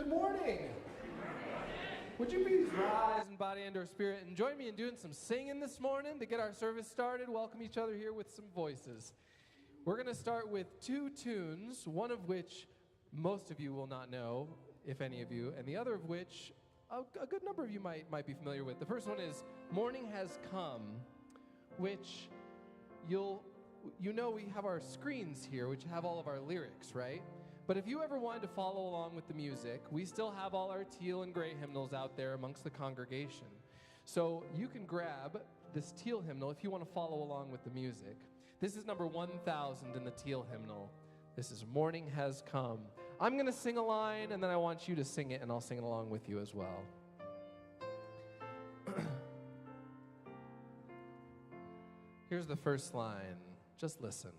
Good morning. Would you please rise in body and or spirit and join me in doing some singing this morning to get our service started, welcome each other here with some voices. We're going to start with two tunes, one of which most of you will not know, if any of you, and the other of which a good number of you might be familiar with. The first one is Morning Has Come, which you know we have our screens here, which have all of our lyrics, right? But if you ever wanted to follow along with the music, we still have all our teal and gray hymnals out there amongst the congregation. So you can grab this teal hymnal if you want to follow along with the music. This is number 1000 in the teal hymnal. This is Morning Has Come. I'm going to sing a line, and then I want you to sing it, and I'll sing it along with you as well. Here's the first line. Just listen.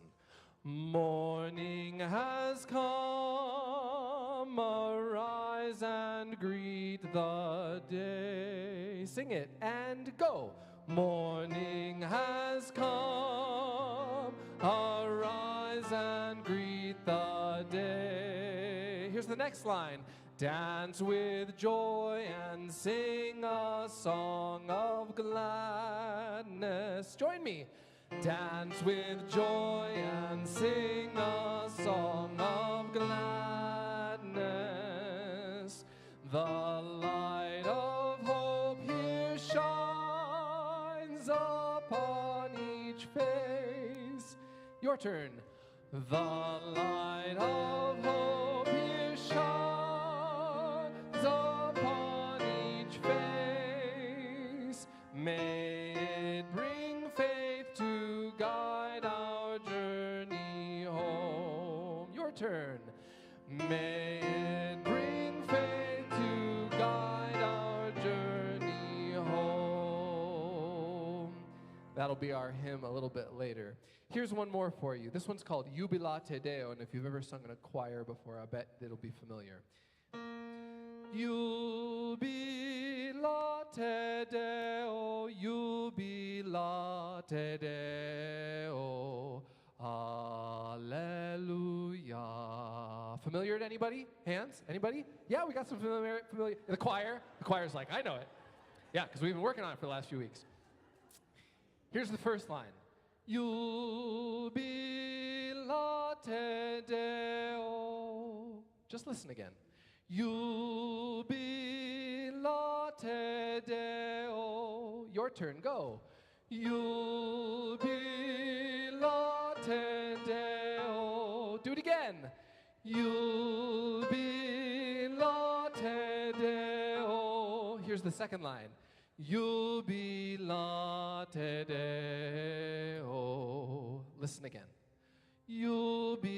Morning has come, arise and greet the day. Sing it and go. Morning has come, arise and greet the day. Here's the next line. Dance with joy and sing a song of gladness. Join me. Dance with joy and sing a song of gladness. The light of hope here shines upon each face. Your turn. The light of hope here shines upon each face. May it bring faith to guide our journey home. Your turn. May it bring faith to guide our journey home. That'll be our hymn a little bit later. Here's one more for you. This one's called Jubilate Deo, and if you've ever sung in a choir before, I bet it'll be familiar. Jubilate Deo, Jubilate Deo, Alleluia. Familiar to anybody? Hands? Anybody? Yeah, we got some familiar. The choir's like, I know it. Yeah, because we've been working on it for the last few weeks. Here's the first line. Jubilate Deo. Just listen again. Jubilate Deo. Your turn, go. Jubilate Deo. Do it again. Jubilate Deo. Here's the second line. Jubilate Deo. Listen again. Jubilate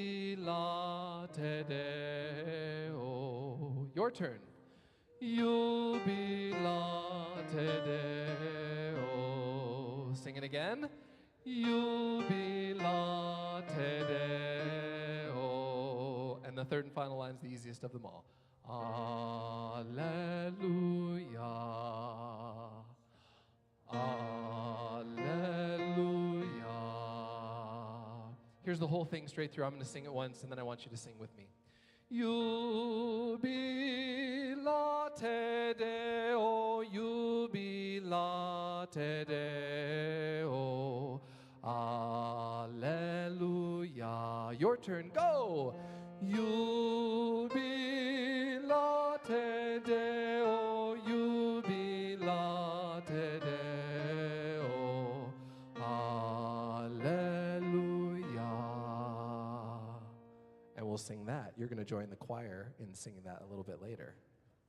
Deo. Your turn. Jubilate Deo. Sing it again. Jubilate Deo. And the third and final line is the easiest of them all. Alleluia. Alleluia. Here's the whole thing straight through. I'm going to sing it once, and then I want you to sing with me. Jubilate Deo, Jubilate Deo, Alleluia. Your turn, go. Jubilate Deo, Jubilate Deo, Alleluia. And we'll sing that. You're going to join the choir in singing that a little bit later.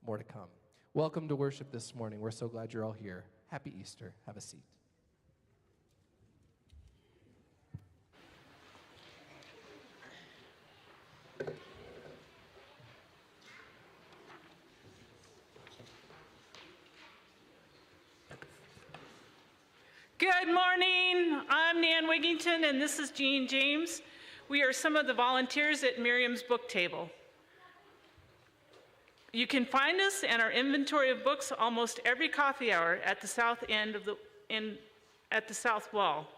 More to come. Welcome to worship this morning. We're so glad you're all here. Happy Easter. Have a seat. Good morning. I'm Nan Wigington, and this is Jean James. We are some of the volunteers at Miriam's book table. You can find us and our inventory of books almost every coffee hour at the south end of at the south wall.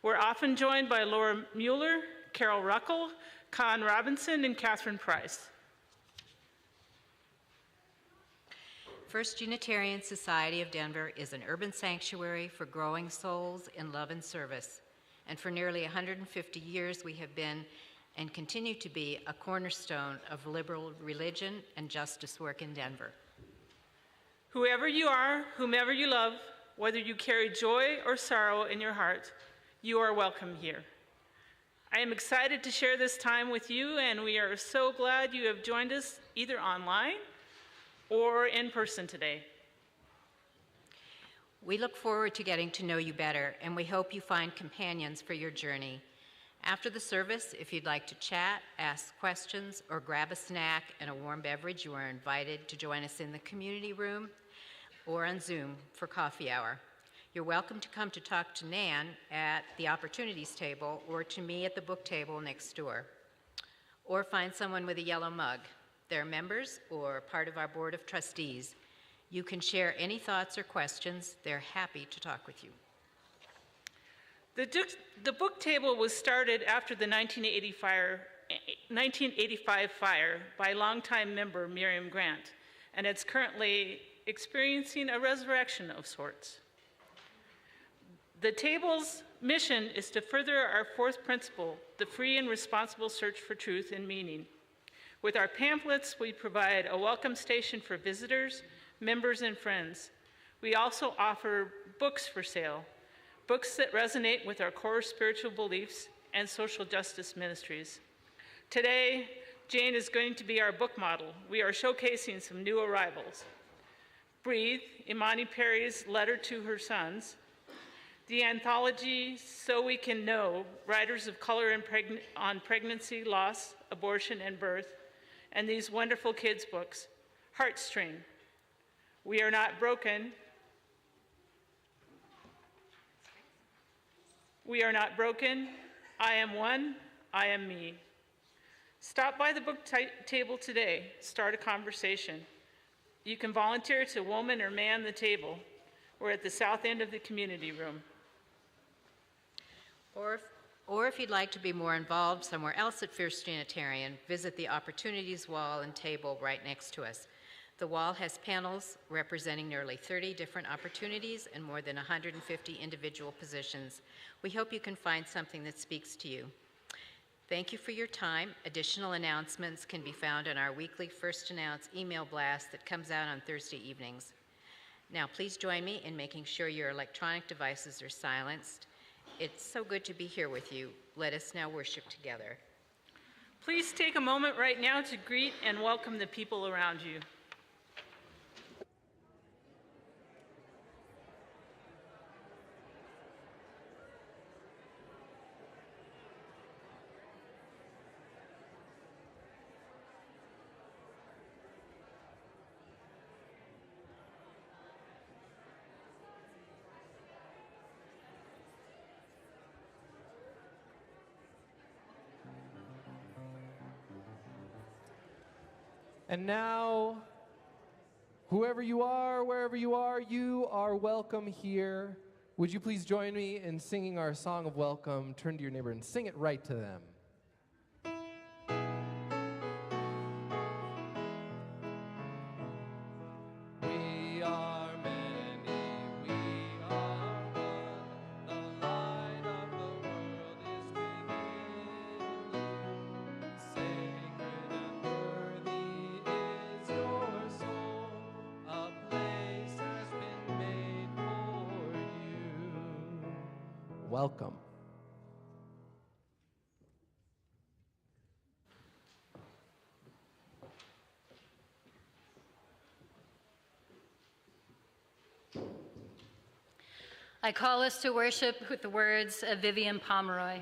We're often joined by Laura Mueller, Carol Ruckel, Con Robinson, and Catherine Price. First Unitarian Society of Denver is an urban sanctuary for growing souls in love and service. And for nearly 150 years, we have been and continue to be a cornerstone of liberal religion and justice work in Denver. Whoever you are, whomever you love, whether you carry joy or sorrow in your heart, you are welcome here. I am excited to share this time with you, and we are so glad you have joined us either online or in person today. We look forward to getting to know you better, and we hope you find companions for your journey. After the service, if you'd like to chat, ask questions, or grab a snack and a warm beverage, you are invited to join us in the community room or on Zoom for coffee hour. You're welcome to come to talk to Nan at the Opportunities table or to me at the book table next door. Or find someone with a yellow mug. They're members or part of our board of trustees. You can share any thoughts or questions. They're happy to talk with you. The book table was started after the 1985 fire by longtime member Miriam Grant, and it's currently experiencing a resurrection of sorts. The table's mission is to further our fourth principle, the free and responsible search for truth and meaning. With our pamphlets, we provide a welcome station for visitors, members, and friends. We also offer books for sale, books that resonate with our core spiritual beliefs and social justice ministries. Today, Jane is going to be our book model. We are showcasing some new arrivals. Breathe, Imani Perry's letter to her sons, the anthology So We Can Know, Writers of Color on Pregnancy, Loss, Abortion, and Birth, and these wonderful kids' books, Heartstring, We Are Not Broken, We Are Not Broken, I Am One, I Am Me. Stop by the book table today, start a conversation. You can volunteer to woman or man the table. We're at the south end of the community room. Or if you'd like to be more involved somewhere else at First Unitarian, visit the Opportunities wall and table right next to us. The wall has panels representing nearly 30 different opportunities and more than 150 individual positions. We hope you can find something that speaks to you. Thank you for your time. Additional announcements can be found in our weekly First Announce email blast that comes out on Thursday evenings. Now, please join me in making sure your electronic devices are silenced. It's so good to be here with you. Let us now worship together. Please take a moment right now to greet and welcome the people around you. And now, whoever you are, wherever you are welcome here. Would you please join me in singing our song of welcome? Turn to your neighbor and sing it right to them. We are many, we are one. The light of the world is within you. Sacred and worthy is your soul. A place has been made for you. Welcome. I call us to worship with the words of Vivian Pomeroy.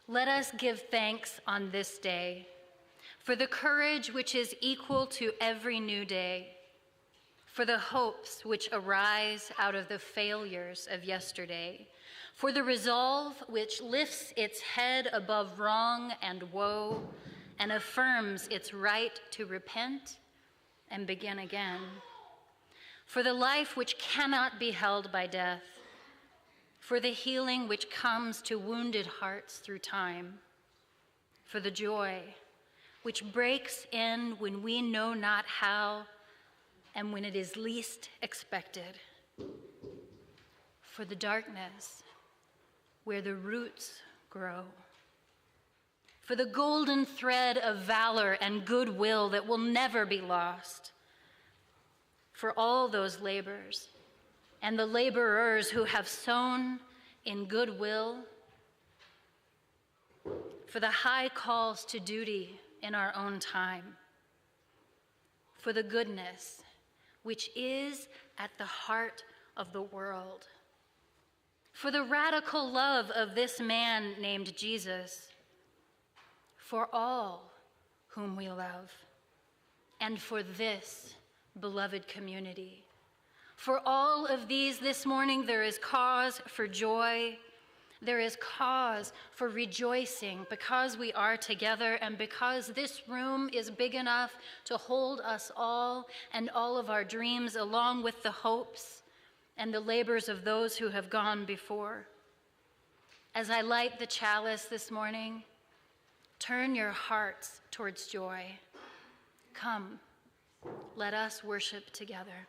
Let us give thanks on this day for the courage which is equal to every new day, for the hopes which arise out of the failures of yesterday, for the resolve which lifts its head above wrong and woe and affirms its right to repent and begin again, for the life which cannot be held by death, for the healing which comes to wounded hearts through time, for the joy which breaks in when we know not how and when it is least expected. For the darkness where the roots grow. For the golden thread of valor and goodwill that will never be lost. For all those labors and the laborers who have sown in goodwill. For the high calls to duty in our own time. For the goodness which is at the heart of the world. For the radical love of this man named Jesus. For all whom we love. And for this beloved community. For all of these this morning, there is cause for joy. There is cause for rejoicing because we are together and because this room is big enough to hold us all and all of our dreams, along with the hopes and the labors of those who have gone before. As I light the chalice this morning, turn your hearts towards joy. Come, let us worship together.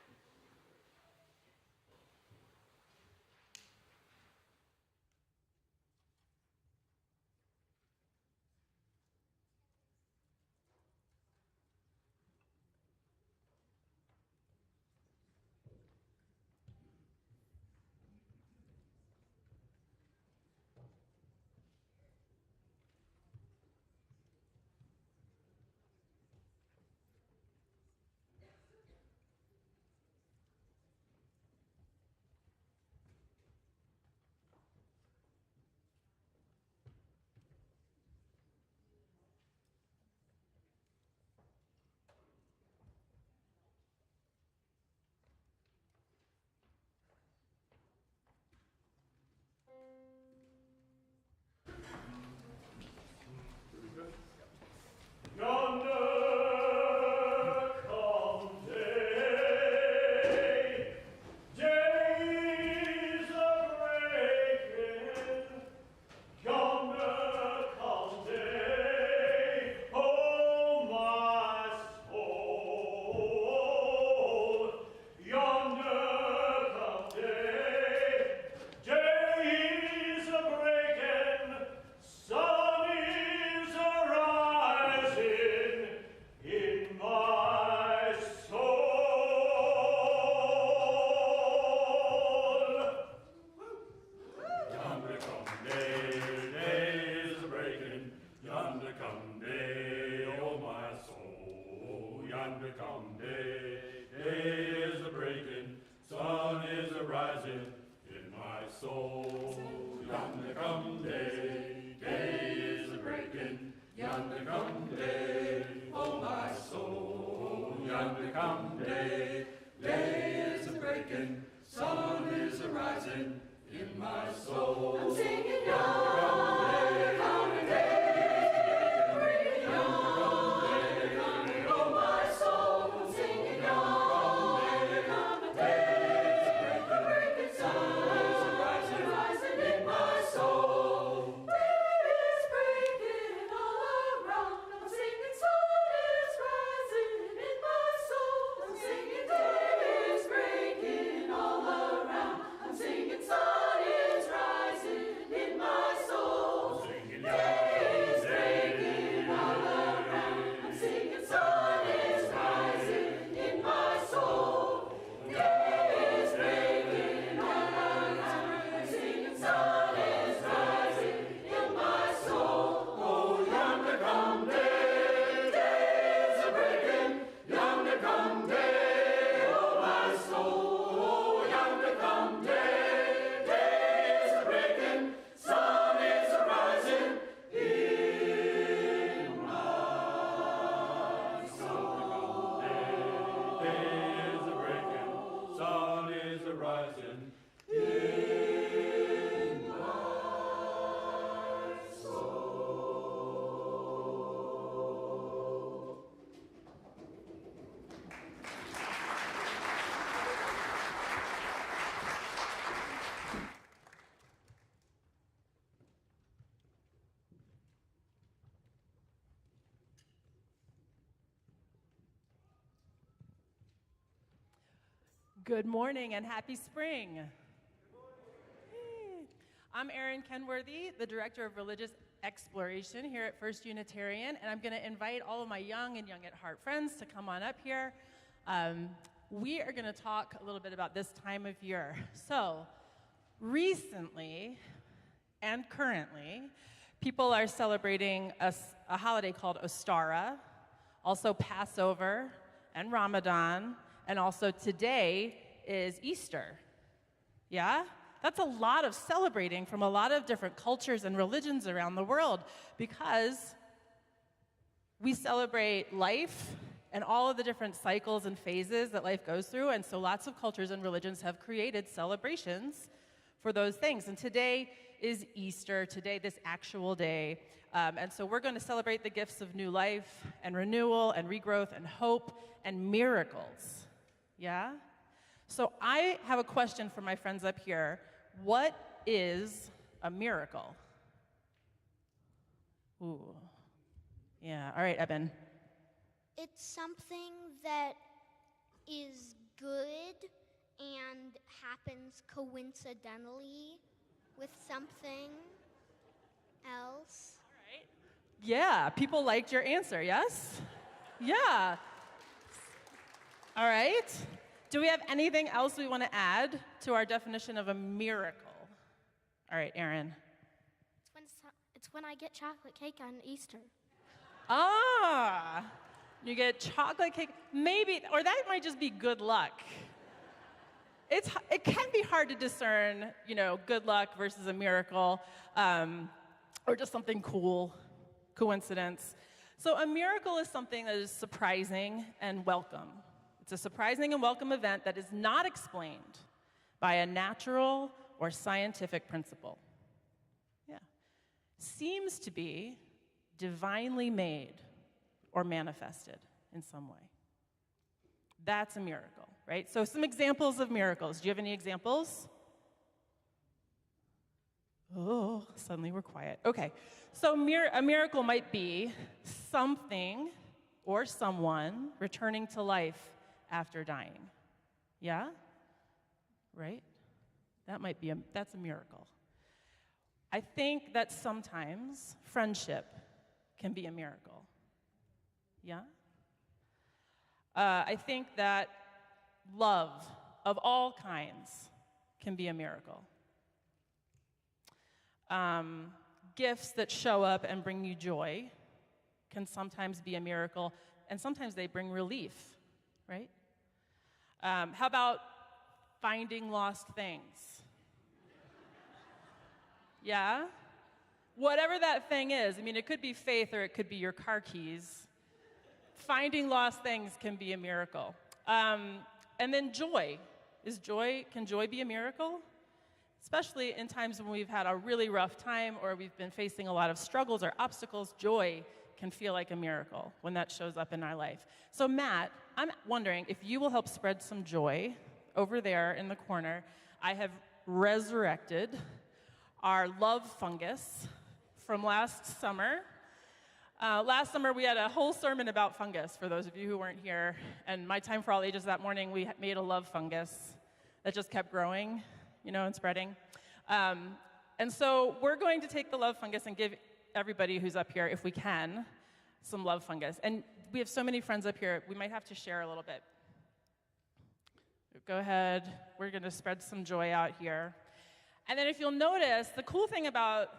Singing Good morning and happy spring. I'm Erin Kenworthy, the Director of Religious Exploration here at First Unitarian, and I'm going to invite all of my young and young at heart friends to come on up here. We are going to talk a little bit about this time of year. So, recently and currently, people are celebrating a holiday called Ostara, also Passover and Ramadan, and also today is Easter. Yeah? That's a lot of celebrating from a lot of different cultures and religions around the world because we celebrate life and all of the different cycles and phases that life goes through, and so lots of cultures and religions have created celebrations for those things. And today is Easter, today, this actual day. And so we're going to celebrate the gifts of new life and renewal and regrowth and hope and miracles. Yeah? So I have a question for my friends up here. What is a miracle? Ooh. Yeah. All right, Eben. It's something that is good and happens coincidentally with something else. All right. Yeah, people liked your answer, yes? Yeah. All right. Do we have anything else we want to add to our definition of a miracle? All right, Aaron. It's when I get chocolate cake on Easter. Ah, you get chocolate cake. Maybe, or that might just be good luck. It can be hard to discern, good luck versus a miracle, or just something cool, coincidence. So a miracle is something that is surprising and welcome. It's a surprising and welcome event that is not explained by a natural or scientific principle. Yeah. Seems to be divinely made or manifested in some way. That's a miracle, right? So some examples of miracles. Do you have any examples? Oh, suddenly we're quiet. Okay. So a miracle might be something or someone returning to life after dying. Yeah? Right? That's a miracle. I think that sometimes friendship can be a miracle. Yeah? I think that love of all kinds can be a miracle. Gifts that show up and bring you joy can sometimes be a miracle, and sometimes they bring relief, right? How about finding lost things? Yeah? Whatever that thing is, it could be faith or it could be your car keys. Finding lost things can be a miracle. And then joy. Can joy be a miracle? Especially in times when we've had a really rough time or we've been facing a lot of struggles or obstacles, joy can feel like a miracle when that shows up in our life. So Matt, I'm wondering if you will help spread some joy over there in the corner. I have resurrected our love fungus from last summer. Last summer, we had a whole sermon about fungus, for those of you who weren't here. And my time for all ages that morning, we made a love fungus that just kept growing, and spreading. And so we're going to take the love fungus and give everybody who's up here, if we can, some love fungus. And we have so many friends up here, we might have to share a little bit. Go ahead. We're going to spread some joy out here. And then if you'll notice, the cool thing about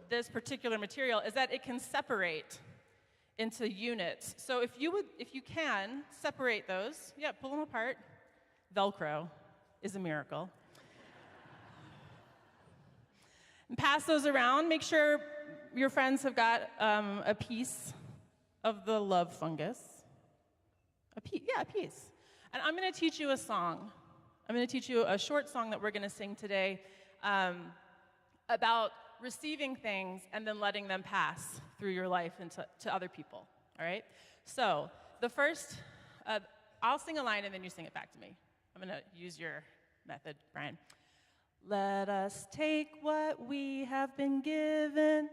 this particular material is that it can separate into units. So if you can, separate those. Yeah, pull them apart. Velcro is a miracle. And pass those around. Make sure your friends have got a piece of the love fungus. A piece. And I'm going to teach you a song. I'm going to teach you a short song that we're going to sing today about receiving things and then letting them pass through your life and to other people, all right? So the first, I'll sing a line and then you sing it back to me. I'm going to use your method, Brian. Let us take what we have been given.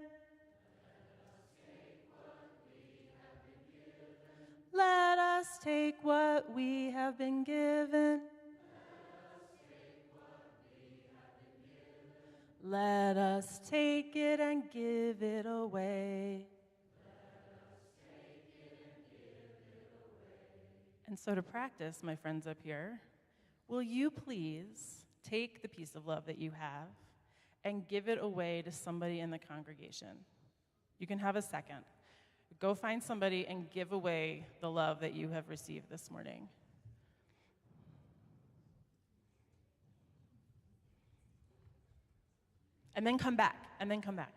Let us take what we have been given. Let us take it and give it away. And so to practice, my friends up here, will you please take the piece of love that you have and give it away to somebody in the congregation? You can have a second. Go find somebody and give away the love that you have received this morning. And then come back, and then come back.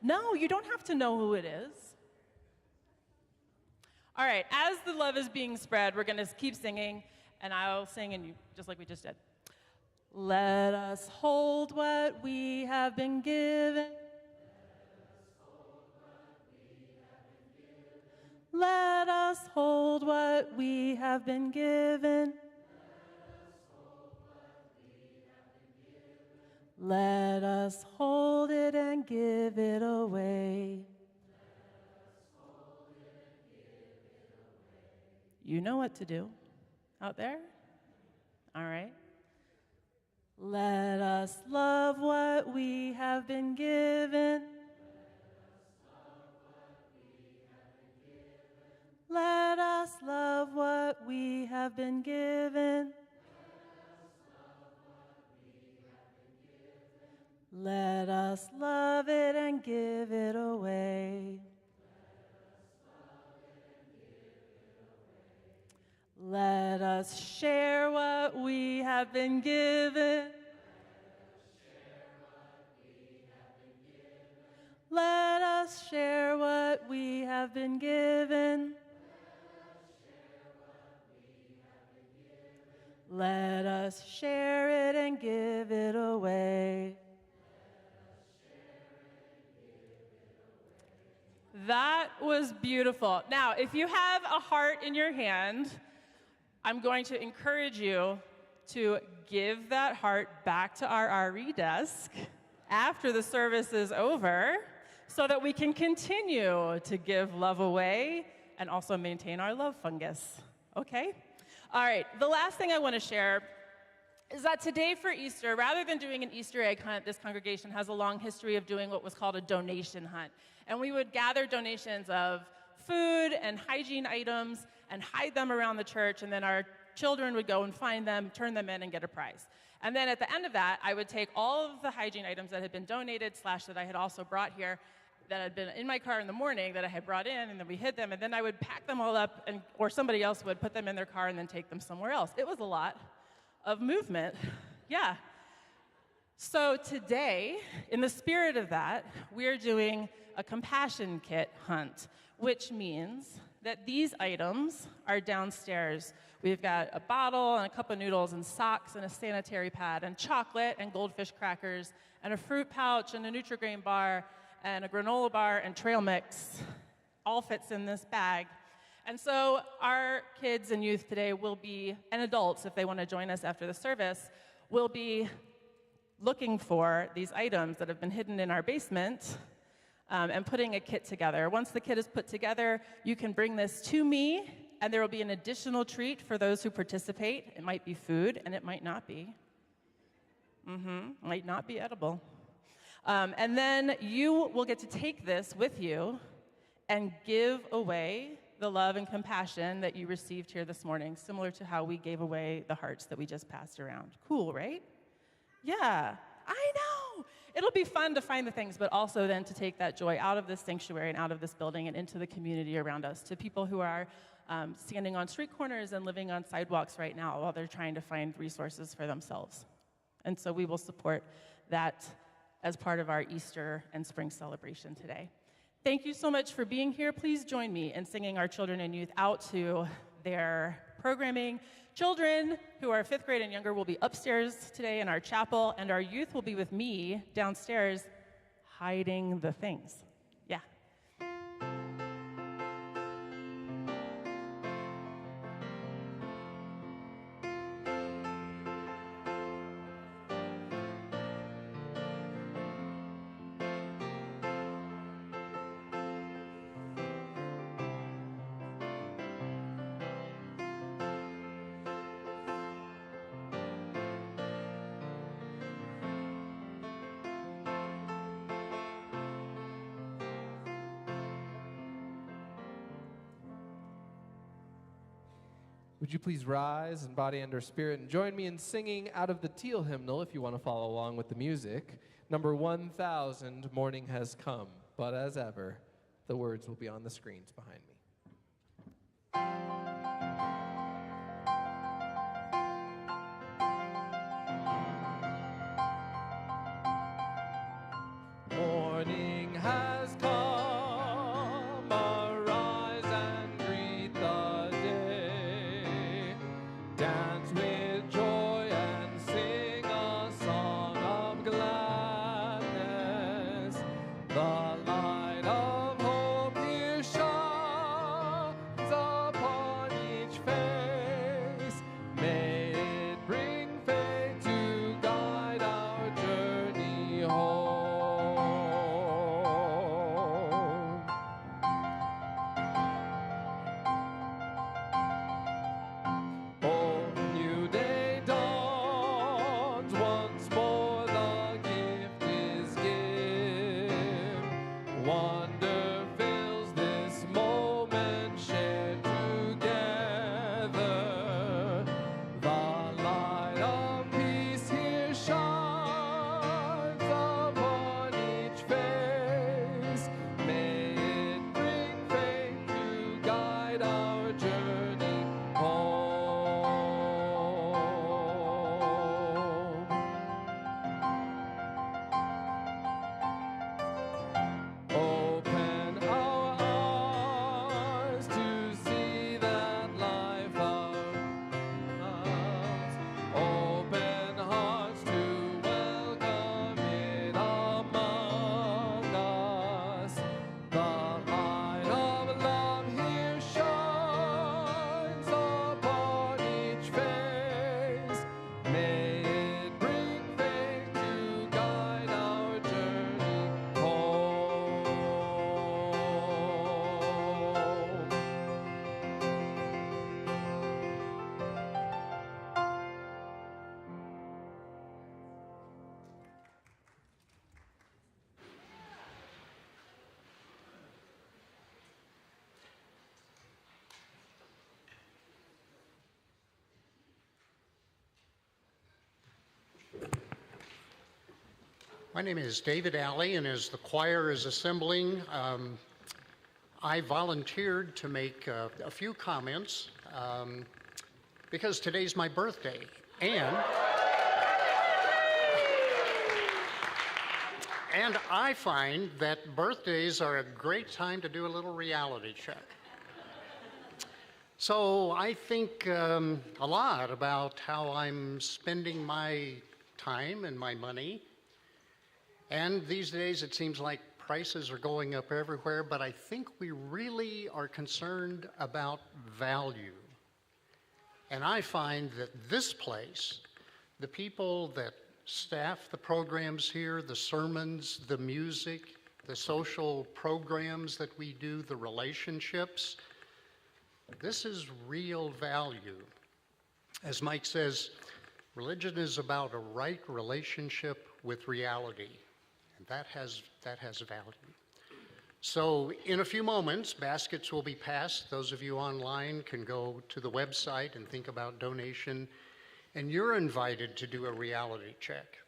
No, you don't have to know who it is. All right, as the love is being spread, we're going to keep singing, and I'll sing, and you, just like we just did. Let us hold what we have been given. Let us hold what we have been given. Let us hold it and give it away. You know what to do out there? All right. Let us love what we have been given. Let us love what we have been given. Let us love it and give it away. Let us share what we have been given. Let us share what we have been given. Let us share it and give it away. That was beautiful. Now, if you have a heart in your hand, I'm going to encourage you to give that heart back to our RE desk after the service is over so that we can continue to give love away and also maintain our love fungus. Okay? All right, the last thing I want to share is that today for Easter, rather than doing an Easter egg hunt, this congregation has a long history of doing what was called a donation hunt. And we would gather donations of food and hygiene items and hide them around the church, and then our children would go and find them, turn them in, and get a prize. And then at the end of that, I would take all of the hygiene items that had been donated, / that I had also brought here, that had been in my car in the morning that I had brought in, and then we hid them, and then I would pack them all up, or somebody else would put them in their car and then take them somewhere else. It was a lot of movement, yeah. So today, in the spirit of that, we're doing a compassion kit hunt, which means that these items are downstairs. We've got a bottle and a cup of noodles and socks and a sanitary pad and chocolate and goldfish crackers and a fruit pouch and a Nutri-Grain bar and a granola bar and trail mix. All fits in this bag. And so our kids and youth today will be, and adults if they want to join us after the service, will be looking for these items that have been hidden in our basement and putting a kit together. Once the kit is put together, you can bring this to me, and there will be an additional treat for those who participate. It might be food, and it might not be. Might not be edible. And then you will get to take this with you and give away the love and compassion that you received here this morning, similar to how we gave away the hearts that we just passed around. Cool, right? Yeah, I know. It'll be fun to find the things, but also then to take that joy out of this sanctuary and out of this building and into the community around us, to people who are standing on street corners and living on sidewalks right now while they're trying to find resources for themselves. And so we will support that as part of our Easter and spring celebration today. Thank you so much for being here. Please join me in singing our children and youth out to their programming. Children who are 5th grade and younger will be upstairs today in our chapel, and our youth will be with me downstairs hiding the things. Yeah. Would you please rise in body and or spirit and join me in singing out of the Teal hymnal, if you want to follow along with the music, number 1000, Morning Has Come. But as ever, the words will be on the screens behind me. Morning has come, arise and greet the day. Dance with joy and sing a song of gladness. The light of hope here shines upon each face. May it bring faith to guide our journey home. Oh, new day dawns, once more the gift is given. Wonder fills this moment shared together. The light of peace here shines upon each face. May it bring faith to guide our journey home. Open our eyes to see that life abounds. Open hearts to welcome it among us. The light of love here shines upon each face. May it bring faith to guide our journey home. My name is David Alley, and as the choir is assembling, I volunteered to make a few comments because today's my birthday, and I find that birthdays are a great time to do a little reality check. So I think a lot about how I'm spending my time and my money. And these days it seems like prices are going up everywhere, but I think we really are concerned about value. And I find that this place, the people that staff the programs here, the sermons, the music, the social programs that we do, the relationships, this is real value. As Mike says, religion is about a right relationship with reality. And that has value. So in a few moments, baskets will be passed. Those of you online can go to the website and think about donation. And you're invited to do a reality check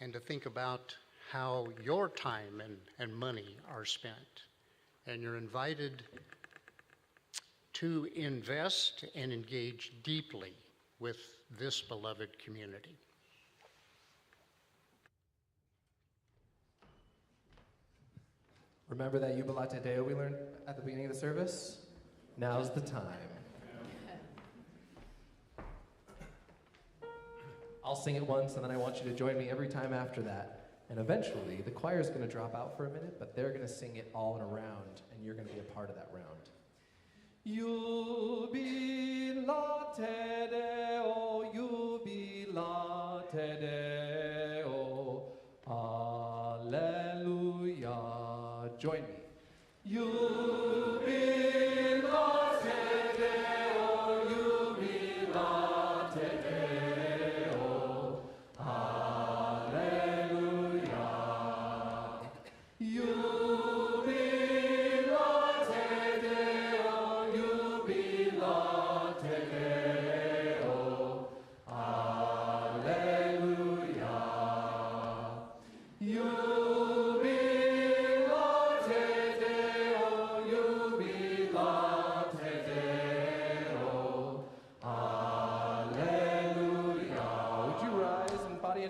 and to think about how your time and money are spent. And you're invited to invest and engage deeply with this beloved community. Remember that Jubilate Deo we learned at the beginning of the service? Now's the time. I'll sing it once, and then I want you to join me every time after that. And eventually, the choir's going to drop out for a minute, but they're going to sing it all in a round, and you're going to be a part of that round. Jubilate Deo, Jubilate Deo, Alleluia. Join me. Jubilate Deo, Jubilate Deo, Alleluia. Jubilate Deo, Jubilate Deo.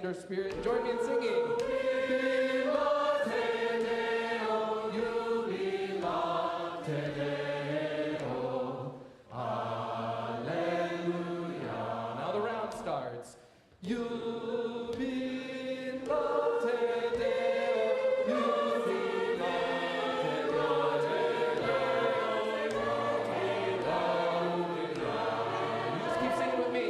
or spirit, and join me in singing. Viva te Deo, jubila te Deo, Alleluia. Now the round starts. Jubila te Deo, jubila te Deo, Alleluia. You just keep singing with me.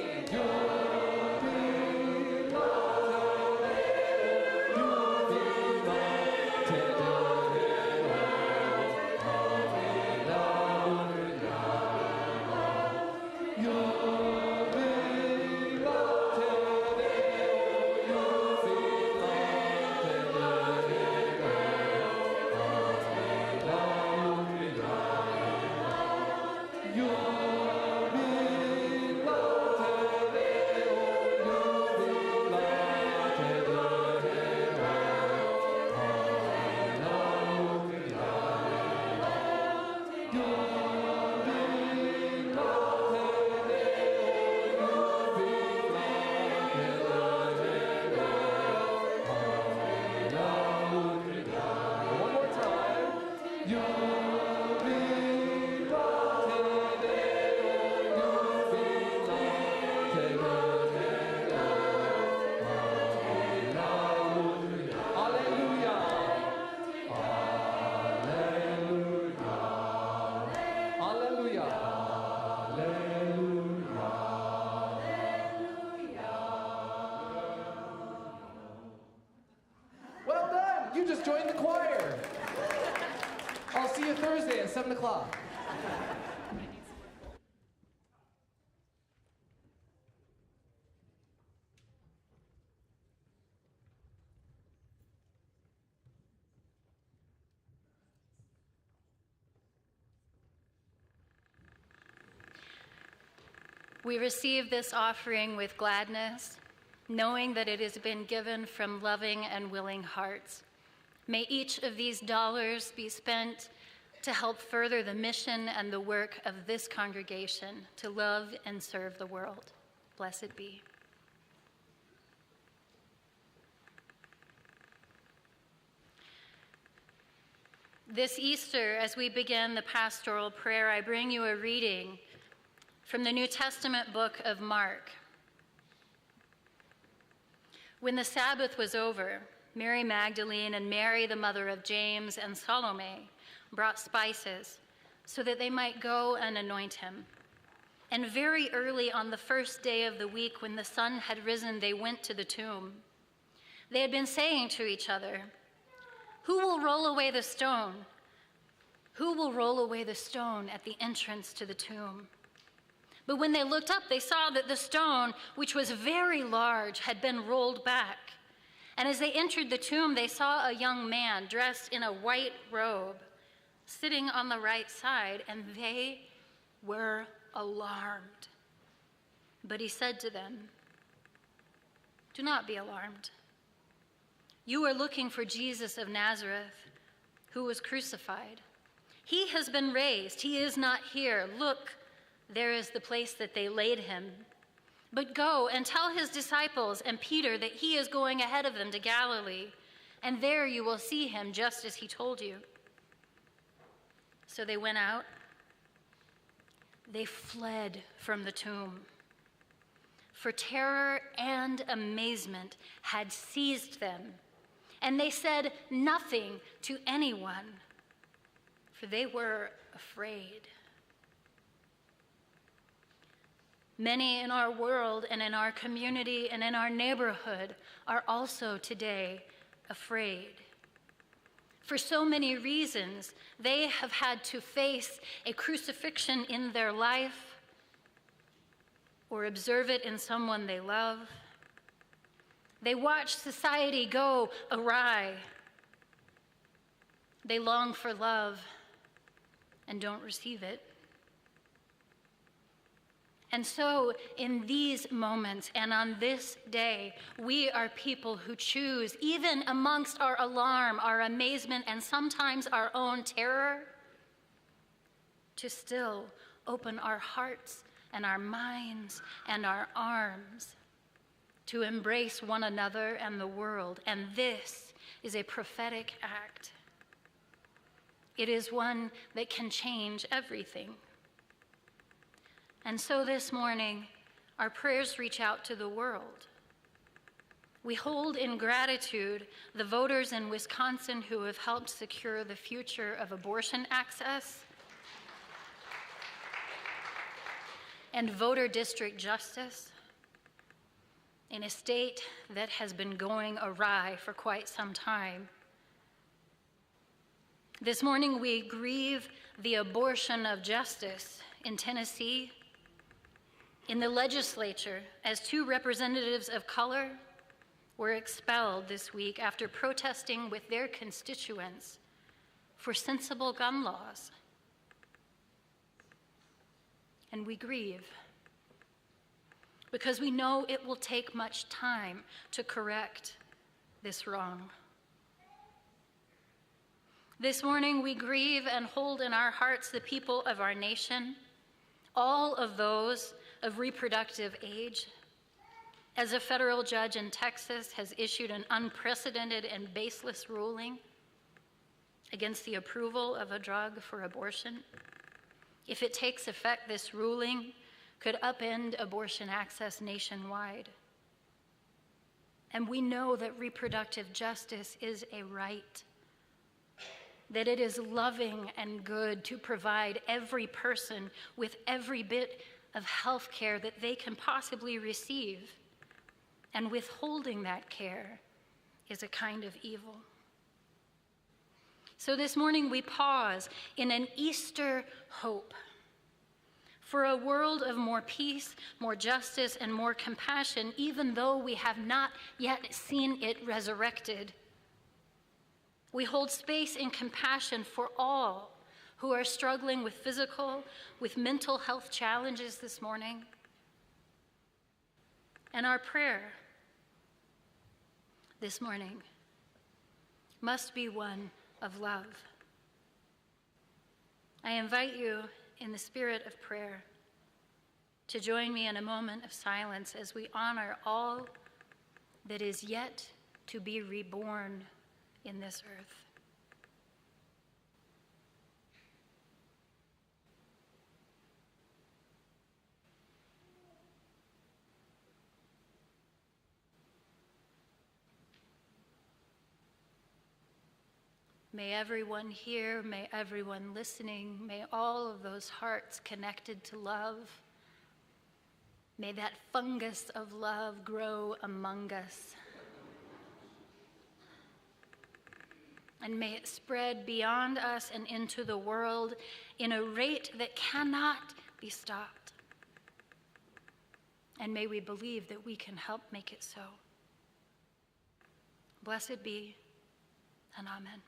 Well done! You just joined the choir. I'll see you Thursday at 7 o'clock. We receive this offering with gladness, knowing that it has been given from loving and willing hearts. May each of these dollars be spent to help further the mission and the work of this congregation to love and serve the world. Blessed be. This Easter, as we begin the pastoral prayer, I bring you a reading from the New Testament book of Mark. When the Sabbath was over, Mary Magdalene and Mary, the mother of James, and Salome brought spices so that they might go and anoint him. And very early on the first day of the week, when the sun had risen, they went to the tomb. They had been saying to each other, "Who will roll away the stone? Who will roll away the stone at the entrance to the tomb?" But when they looked up, they saw that the stone, which was very large, had been rolled back. And as they entered the tomb, they saw a young man dressed in a white robe, sitting on the right side, and they were alarmed. But he said to them, "Do not be alarmed. You are looking for Jesus of Nazareth, who was crucified. He has been raised. He is not here. Look, there is the place that they laid him. But go and tell his disciples and Peter that he is going ahead of them to Galilee, and there you will see him just as he told you." So they went out. They fled from the tomb, for terror and amazement had seized them, and they said nothing to anyone, for they were afraid. Many in our world and in our community and in our neighborhood are also today afraid. For so many reasons, they have had to face a crucifixion in their life or observe it in someone they love. They watch society go awry. They long for love and don't receive it. And so, in these moments and on this day, we are people who choose, even amongst our alarm, our amazement, and sometimes our own terror, to still open our hearts and our minds and our arms to embrace one another and the world, and this is a prophetic act. It is one that can change everything. And so this morning, our prayers reach out to the world. We hold in gratitude the voters in Wisconsin who have helped secure the future of abortion access and voter district justice in a state that has been going awry for quite some time. This morning, we grieve the abortion of justice in Tennessee. In the legislature, as 2 representatives of color were expelled this week after protesting with their constituents for sensible gun laws. And we grieve because we know it will take much time to correct this wrong. This morning, we grieve and hold in our hearts the people of our nation, all of those of reproductive age, as a federal judge in Texas has issued an unprecedented and baseless ruling against the approval of a drug for abortion. If it takes effect, this ruling could upend abortion access nationwide. And we know that reproductive justice is a right, that it is loving and good to provide every person with every bit of health care that they can possibly receive, and withholding that care is a kind of evil. So this morning we pause in an Easter hope for a world of more peace, more justice, and more compassion, even though we have not yet seen it resurrected. We hold space in compassion for all who are struggling with physical, with mental health challenges this morning. And our prayer this morning must be one of love. I invite you, in the spirit of prayer, to join me in a moment of silence as we honor all that is yet to be reborn in this earth. May everyone here, may everyone listening, may all of those hearts connected to love, may that fungus of love grow among us. And may it spread beyond us and into the world in a rate that cannot be stopped. And may we believe that we can help make it so. Blessed be, and amen.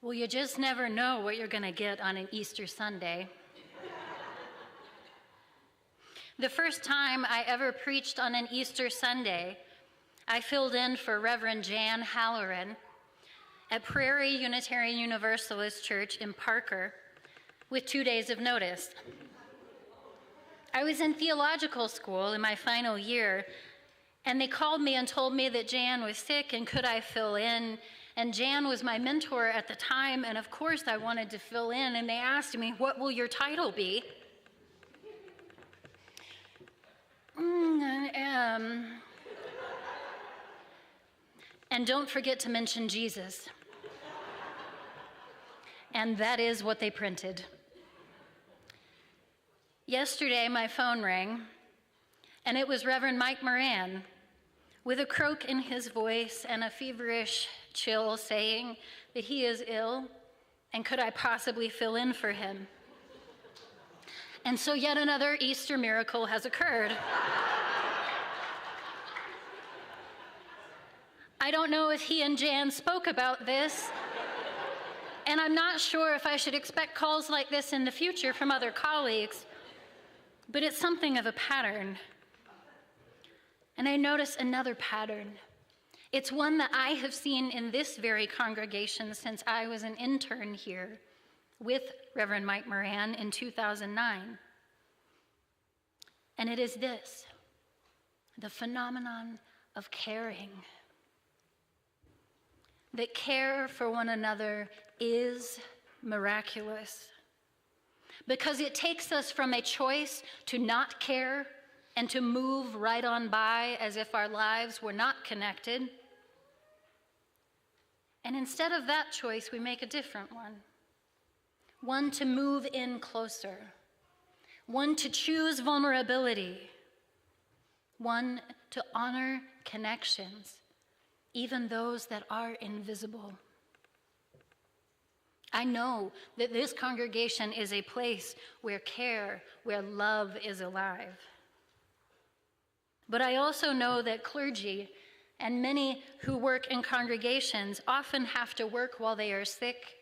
Well, you just never know what you're going to get on an Easter Sunday. The first time I ever preached on an Easter Sunday, I filled in for Reverend Jan Halloran at Prairie Unitarian Universalist Church in Parker with 2 days of notice. I was in theological school in my final year, and they called me and told me that Jan was sick and could I fill in. And Jan was my mentor at the time, and of course I wanted to fill in, and they asked me, "What will your title be?" And don't forget to mention Jesus. And that is what they printed. Yesterday, my phone rang, and it was Reverend Mike Morran, with a croak in his voice and a feverish chill, saying that he is ill, and could I possibly fill in for him? And so yet another Easter miracle has occurred. I don't know if he and Jan spoke about this, and I'm not sure if I should expect calls like this in the future from other colleagues, but it's something of a pattern. And I notice another pattern. It's one that I have seen in this very congregation since I was an intern here with Reverend Mike Morran in 2009. And it is this, the phenomenon of caring. That care for one another is miraculous because it takes us from a choice to not care and to move right on by as if our lives were not connected. And instead of that choice, we make a different one to move in closer, one to choose vulnerability, one to honor connections, even those that are invisible. I know that this congregation is a place where care, where love is alive. But I also know that clergy and many who work in congregations often have to work while they are sick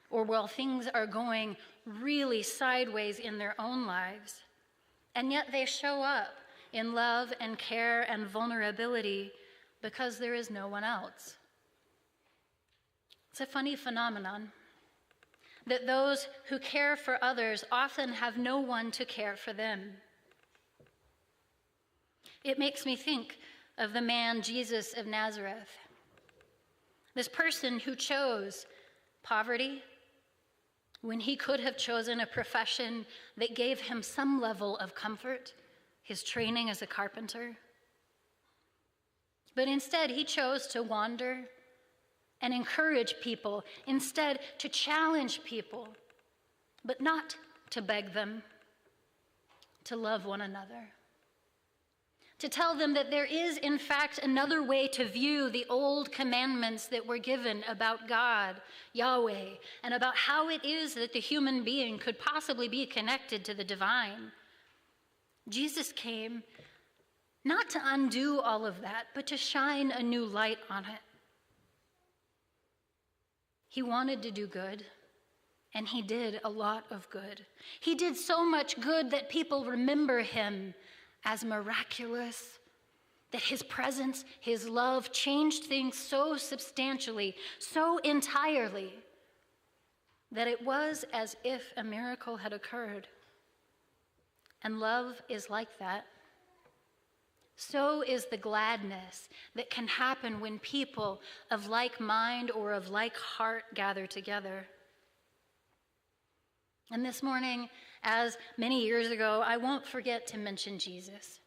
or while things are going really sideways in their own lives. And yet they show up in love and care and vulnerability because there is no one else. It's a funny phenomenon that those who care for others often have no one to care for them. It makes me think of the man Jesus of Nazareth, this person who chose poverty when he could have chosen a profession that gave him some level of comfort, his training as a carpenter. But instead, he chose to wander and encourage people, instead to challenge people, but not to beg them, to love one another, to tell them that there is, in fact, another way to view the old commandments that were given about God, Yahweh, and about how it is that the human being could possibly be connected to the divine. Jesus came not to undo all of that, but to shine a new light on it. He wanted to do good, and he did a lot of good. He did so much good that people remember him as miraculous, that his presence, his love changed things so substantially, so entirely, that it was as if a miracle had occurred. And love is like that. So is the gladness that can happen when people of like mind or of like heart gather together. And this morning, as many years ago, I won't forget to mention Jesus.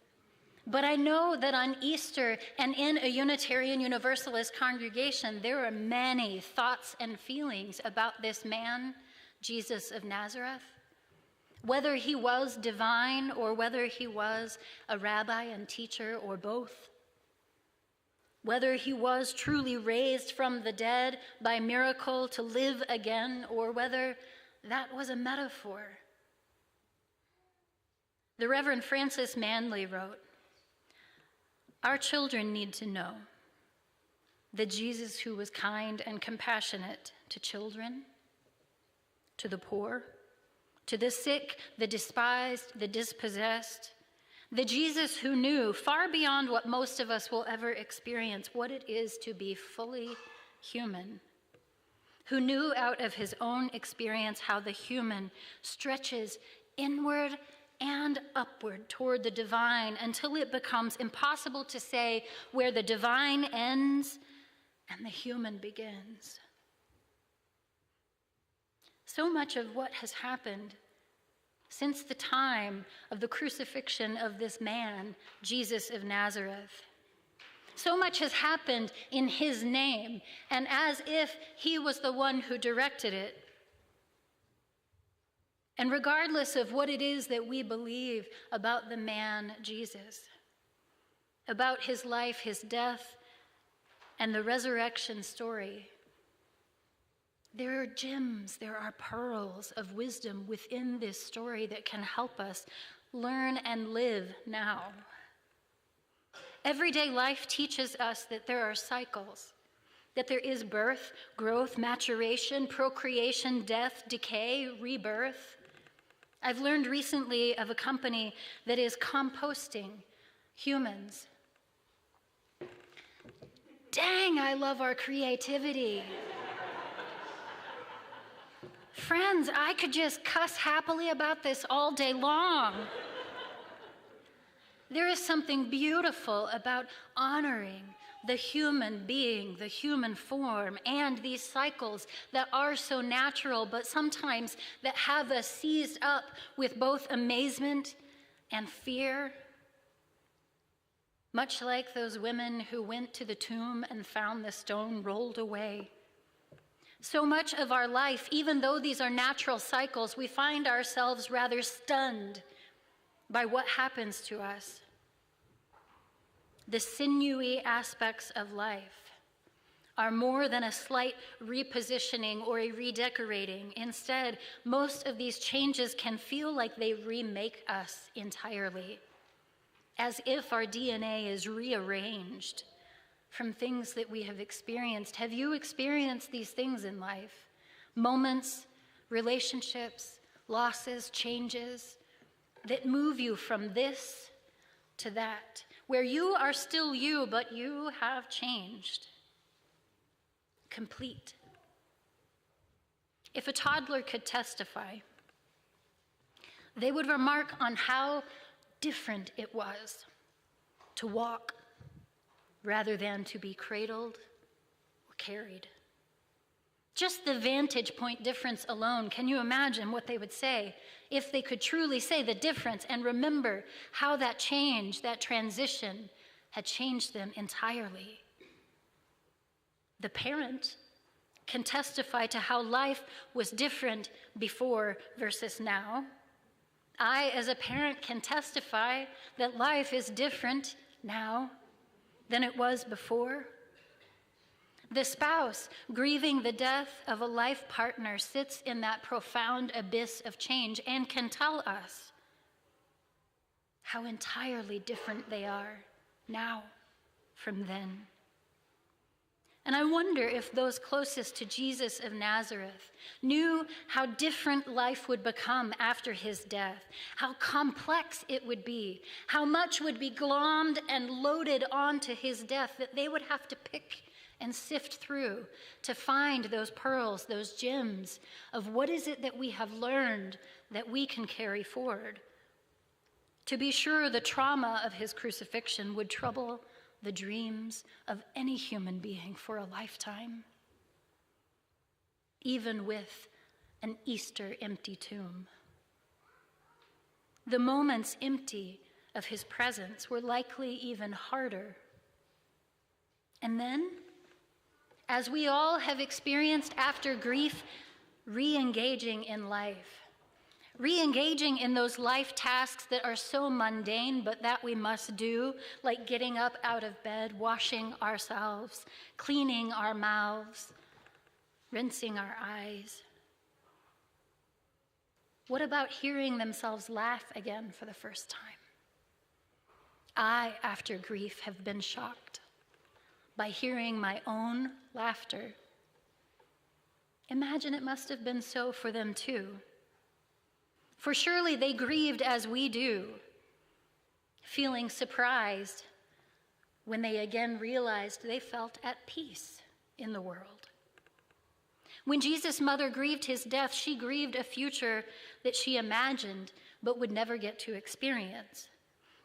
But I know that on Easter and in a Unitarian Universalist congregation, there are many thoughts and feelings about this man, Jesus of Nazareth. Whether he was divine or whether he was a rabbi and teacher or both. Whether he was truly raised from the dead by miracle to live again or whether that was a metaphor. The Reverend Francis Manley wrote, "Our children need to know the Jesus who was kind and compassionate to children, to the poor, to the sick, the despised, the dispossessed, the Jesus who knew, far beyond what most of us will ever experience, what it is to be fully human, who knew out of his own experience how the human stretches inward and upward toward the divine until it becomes impossible to say where the divine ends and the human begins. So much of what has happened since the time of the crucifixion of this man, Jesus of Nazareth, so much has happened in his name, and as if he was the one who directed it. And regardless of what it is that we believe about the man Jesus, about his life, his death, and the resurrection story, there are gems, there are pearls of wisdom within this story that can help us learn and live now. Everyday life teaches us that there are cycles, that there is birth, growth, maturation, procreation, death, decay, rebirth. I've learned recently of a company that is composting humans. Dang, I love our creativity. Friends, I could just cuss happily about this all day long. There is something beautiful about honoring the human being, the human form, and these cycles that are so natural, but sometimes that have us seized up with both amazement and fear. Much like those women who went to the tomb and found the stone rolled away. So much of our life, even though these are natural cycles, we find ourselves rather stunned by what happens to us. The sinewy aspects of life are more than a slight repositioning or a redecorating. Instead, most of these changes can feel like they remake us entirely, as if our DNA is rearranged from things that we have experienced. Have you experienced these things in life? Moments, relationships, losses, changes that move you from this to that, where you are still you, but you have changed. Complete. If a toddler could testify, they would remark on how different it was to walk rather than to be cradled or carried. Just the vantage point difference alone, can you imagine what they would say if they could truly say the difference and remember how that change, that transition, had changed them entirely? The parent can testify to how life was different before versus now. I, as a parent, can testify that life is different now than it was before. The spouse grieving the death of a life partner sits in that profound abyss of change and can tell us how entirely different they are now from then. And I wonder if those closest to Jesus of Nazareth knew how different life would become after his death, how complex it would be, how much would be glommed and loaded onto his death that they would have to pick and sift through to find those pearls, those gems of what is it that we have learned that we can carry forward. To be sure, the trauma of his crucifixion would trouble the dreams of any human being for a lifetime, even with an Easter empty tomb. The moments empty of his presence were likely even harder. And then, as we all have experienced after grief, re-engaging in life, re-engaging in those life tasks that are so mundane but that we must do, like getting up out of bed, washing ourselves, cleaning our mouths, rinsing our eyes. What about hearing themselves laugh again for the first time? I, after grief, have been shocked by hearing my own laughter. Imagine it must have been so for them too. For surely they grieved as we do, feeling surprised when they again realized they felt at peace in the world. When Jesus' mother grieved his death, she grieved a future that she imagined but would never get to experience.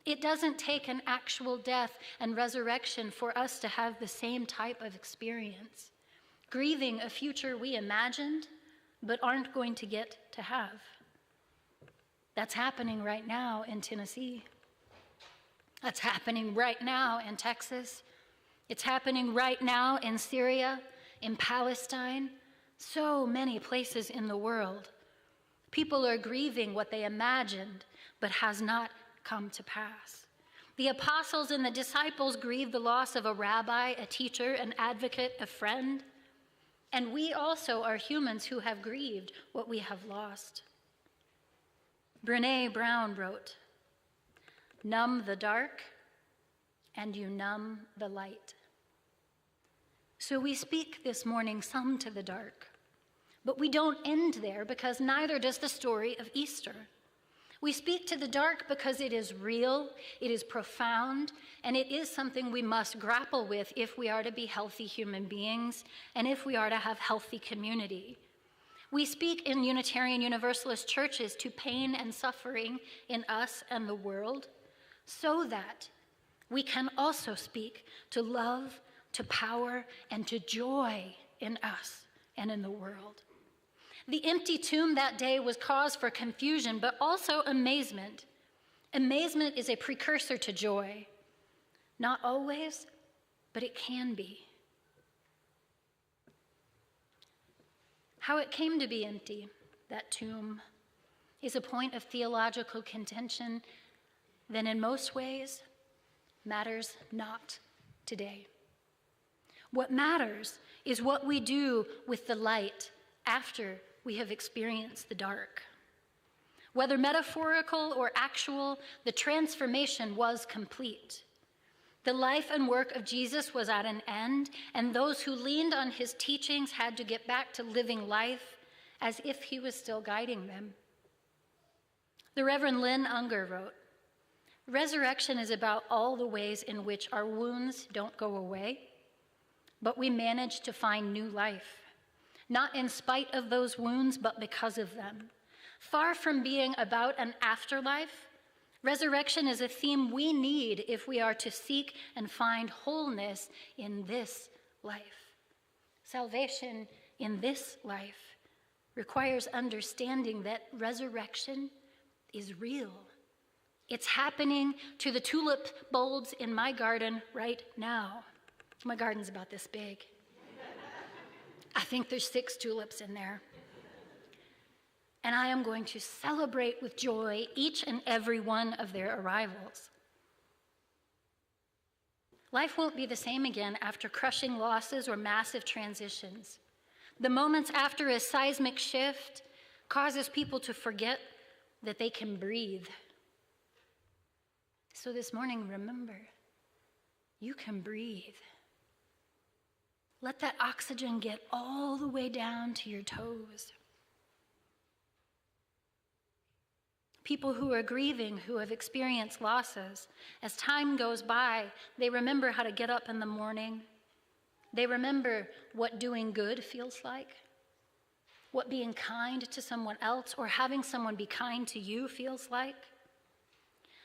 It doesn't take an actual death and resurrection for us to have the same type of experience, grieving a future we imagined but aren't going to get to have. That's happening right now in Tennessee. That's happening right now in Texas. It's happening right now in Syria, in Palestine, so many places in the world. People are grieving what they imagined but has not come to pass. The apostles and the disciples grieved the loss of a rabbi, a teacher, an advocate, a friend. And we also are humans who have grieved what we have lost. Brené Brown wrote, "Numb the dark, and you numb the light." So we speak this morning some to the dark, but we don't end there because neither does the story of Easter. We speak to the dark because it is real, it is profound, and it is something we must grapple with if we are to be healthy human beings and if we are to have healthy community. We speak in Unitarian Universalist churches to pain and suffering in us and the world so that we can also speak to love, to power, and to joy in us and in the world. The empty tomb that day was cause for confusion, but also amazement. Amazement is a precursor to joy. Not always, but it can be. How it came to be empty, that tomb, is a point of theological contention that in most ways matters not today. What matters is what we do with the light after we have experienced the dark. Whether metaphorical or actual, the transformation was complete. The life and work of Jesus was at an end, and those who leaned on his teachings had to get back to living life as if he was still guiding them. The Reverend Lynn Unger wrote, "Resurrection is about all the ways in which our wounds don't go away, but we manage to find new life, not in spite of those wounds, but because of them. Far from being about an afterlife, resurrection is a theme we need if we are to seek and find wholeness in this life. Salvation in this life requires understanding that resurrection is real. It's happening to the tulip bulbs in my garden right now." My garden's about this big. I think there's 6 tulips in there. And I am going to celebrate with joy each and every one of their arrivals. Life won't be the same again after crushing losses or massive transitions. The moments after a seismic shift causes people to forget that they can breathe. So this morning, remember, you can breathe. Let that oxygen get all the way down to your toes. People who are grieving, who have experienced losses, as time goes by, they remember how to get up in the morning. They remember what doing good feels like, what being kind to someone else or having someone be kind to you feels like.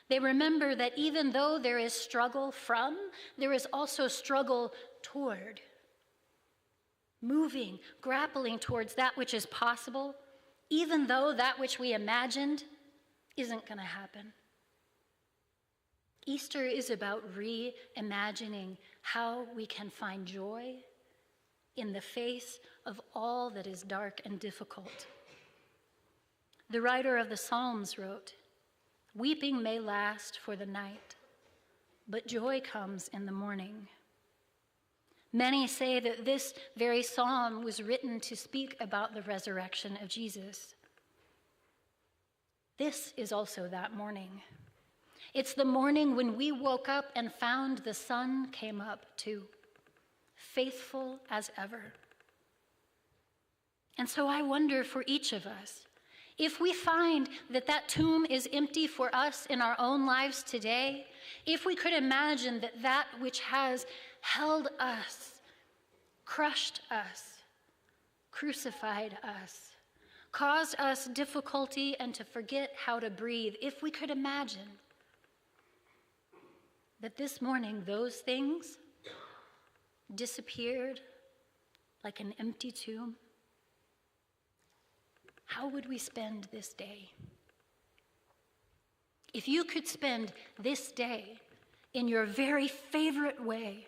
They remember that even though there is struggle from, there is also struggle toward. Moving, grappling towards that which is possible, even though that which we imagined isn't going to happen. Easter is about reimagining how we can find joy in the face of all that is dark and difficult. The writer of the Psalms wrote, "Weeping may last for the night, but joy comes in the morning." Many say that this very psalm was written to speak about the resurrection of Jesus. This is also that morning. It's the morning when we woke up and found the sun came up too. faithful as ever. And so I wonder for each of us, if we find that that tomb is empty for us in our own lives today, if we could imagine that that which has held us, crushed us, crucified us, caused us difficulty and to forget how to breathe, if we could imagine that this morning those things disappeared like an empty tomb, how would we spend this day? If you could spend this day in your very favorite way,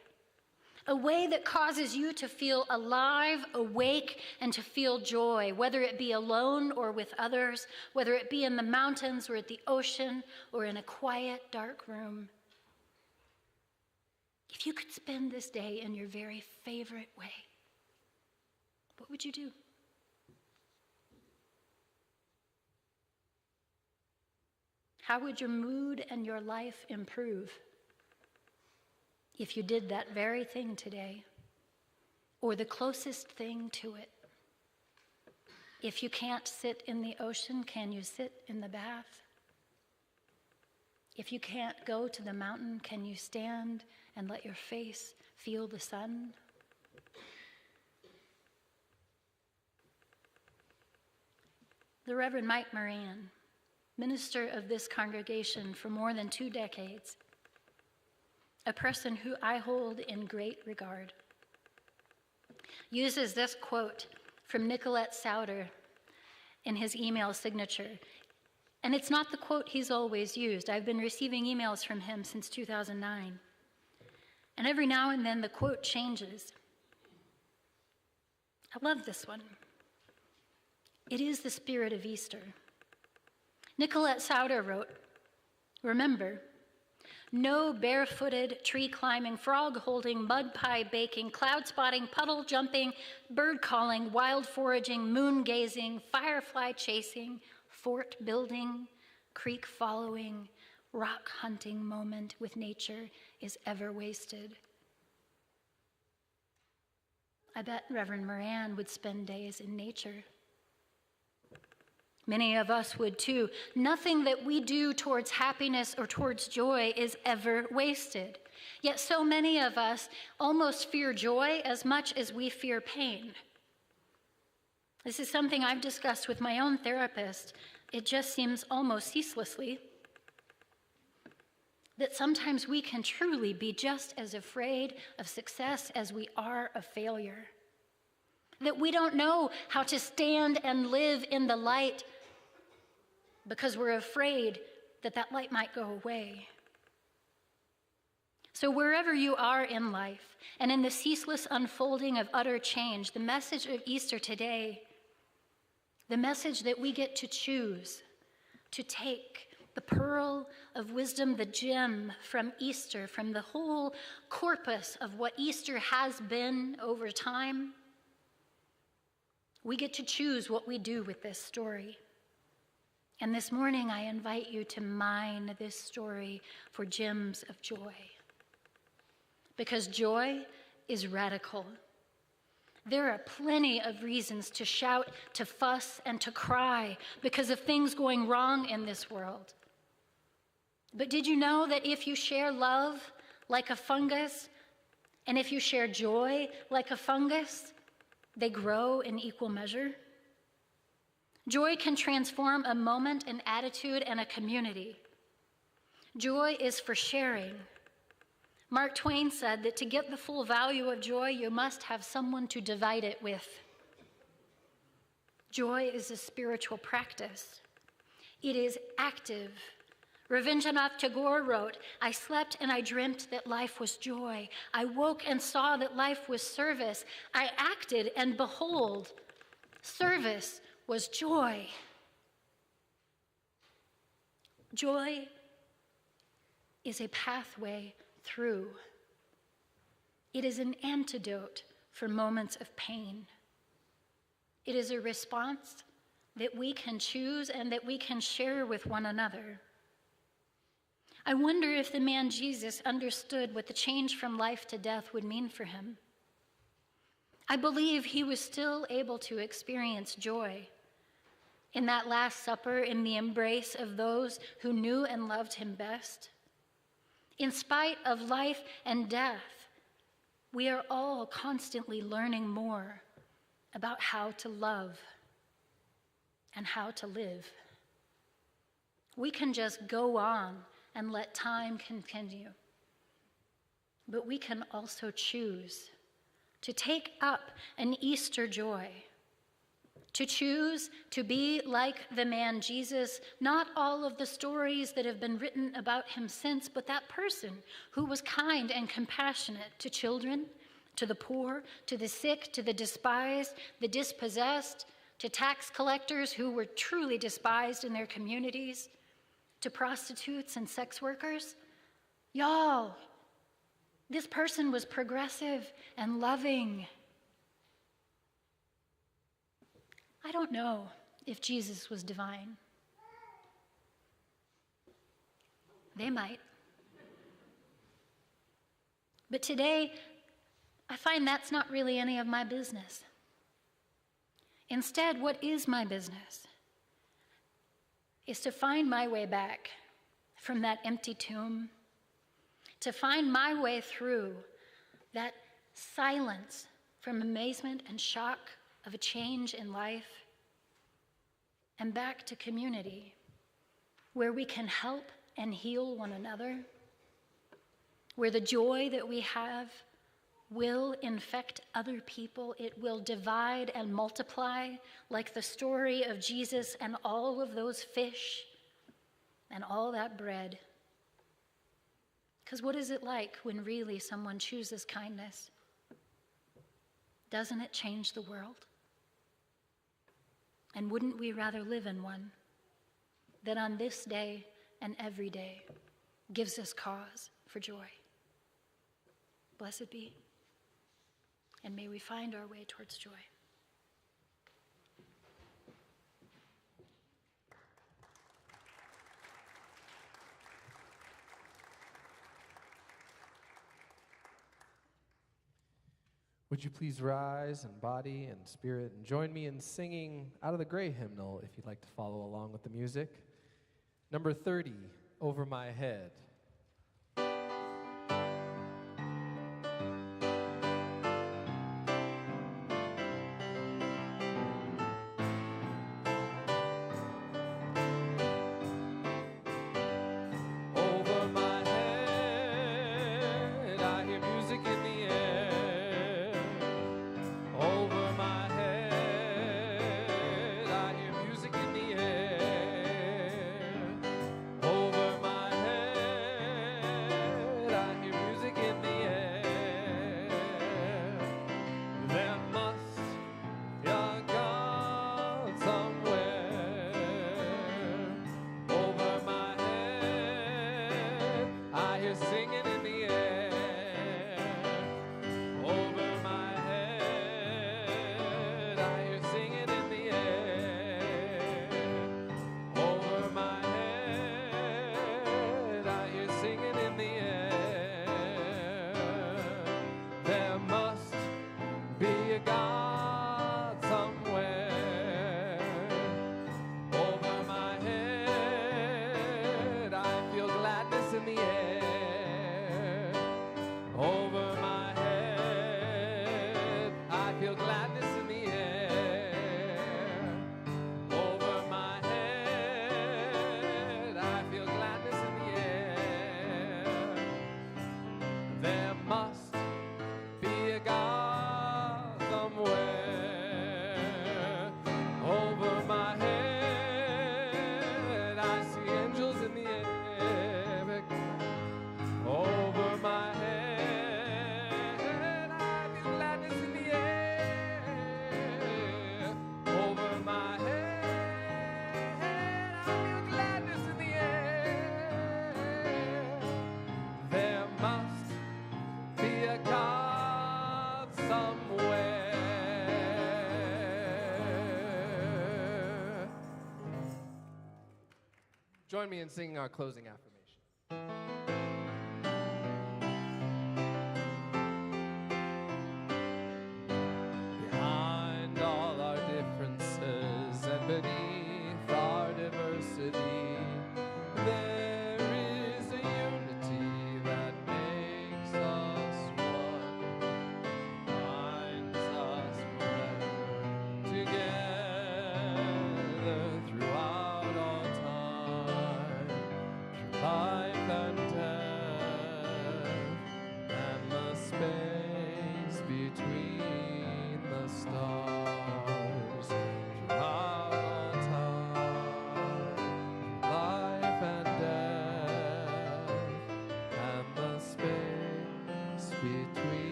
a way that causes you to feel alive, awake, and to feel joy, whether it be alone or with others, whether it be in the mountains or at the ocean or in a quiet, dark room. If you could spend this day in your very favorite way, what would you do? How would your mood and your life improve if you did that very thing today, or the closest thing to it? If you can't sit in the ocean, can you sit in the bath? If you can't go to the mountain, can you stand and let your face feel the sun? The Reverend Mike Morran, minister of this congregation for more than 2 decades, a person who I hold in great regard, uses this quote from Nicolette Sauter in his email signature. And it's not the quote he's always used. I've been receiving emails from him since 2009. And every now and then the quote changes. I love this one. It is the spirit of Easter. Nicolette Sauter wrote, "Remember, no barefooted, tree-climbing, frog-holding, mud pie baking, cloud-spotting, puddle jumping, bird-calling, wild foraging, moon-gazing, firefly chasing, fort-building, creek-following, rock-hunting moment with nature is ever wasted." I bet Reverend Morran would spend days in nature. Many of us would too. Nothing that we do towards happiness or towards joy is ever wasted. Yet so many of us almost fear joy as much as we fear pain. This is something I've discussed with my own therapist. It just seems almost ceaselessly that sometimes we can truly be just as afraid of success as we are of failure. That we don't know how to stand and live in the light because we're afraid that that light might go away. So wherever you are in life and in the ceaseless unfolding of utter change, the message of Easter today, the message that we get to choose to take the pearl of wisdom, the gem from Easter, from the whole corpus of what Easter has been over time, we get to choose what we do with this story. And this morning, I invite you to mine this story for gems of joy. Because joy is radical. There are plenty of reasons to shout, to fuss, and to cry because of things going wrong in this world. But did you know that if you share love like a fungus, and if you share joy like a fungus, they grow in equal measure? Joy can transform a moment, an attitude, and a community. Joy is for sharing. Mark Twain said that to get the full value of joy, you must have someone to divide it with. Joy is a spiritual practice. It is active. Rabindranath Tagore wrote, "I slept and I dreamt that life was joy. I woke and saw that life was service. I acted and behold, service was joy." Joy is a pathway through. It is an antidote for moments of pain. It is a response that we can choose and that we can share with one another. I wonder if the man Jesus understood what the change from life to death would mean for him. I believe he was still able to experience joy in that Last Supper, in the embrace of those who knew and loved him best. In spite of life and death, we are all constantly learning more about how to love and how to live. We can just go on and let time continue, but we can also choose to take up an Easter joy, to choose to be like the man Jesus, not all of the stories that have been written about him since, but that person who was kind and compassionate to children, to the poor, to the sick, to the despised, the dispossessed, to tax collectors who were truly despised in their communities, to prostitutes and sex workers. Y'all, this person was progressive and loving. I don't know if Jesus was divine. They might. But today, I find that's not really any of my business. Instead, what is my business is to find my way back from that empty tomb, to find my way through that silence from amazement and shock of a change in life, and back to community where we can help and heal one another, where the joy that we have will infect other people. It will divide and multiply like the story of Jesus and all of those fish and all that bread. Because what is it like when really someone chooses kindness? Doesn't it change the world? And wouldn't we rather live in one that on this day and every day gives us cause for joy? Blessed be, and may we find our way towards joy. Would you please rise in body and spirit and join me in singing out of the gray hymnal if you'd like to follow along with the music. Number 30, Over My Head. Join me in singing our closing affirmation.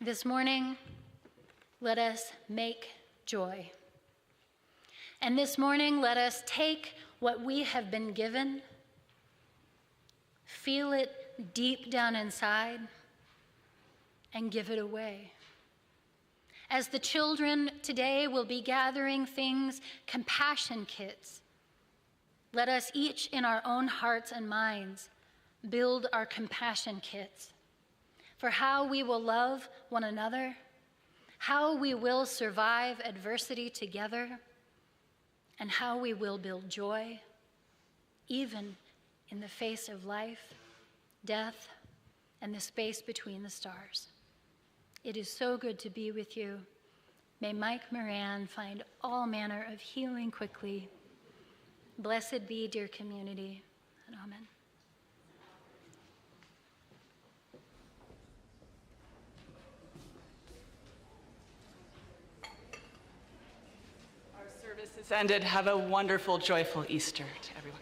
This morning, let us make joy. And this morning, let us take what we have been given, feel it deep down inside, and give it away. As the children today will be gathering things, compassion kits, let us each in our own hearts and minds build our compassion kits for how we will love one another, how we will survive adversity together, and how we will build joy, even in the face of life, death, and the space between the stars. It is so good to be with you. May Mike Morran find all manner of healing quickly. Blessed be, dear community, and amen. Our service is ended. Have a wonderful, joyful Easter to everyone.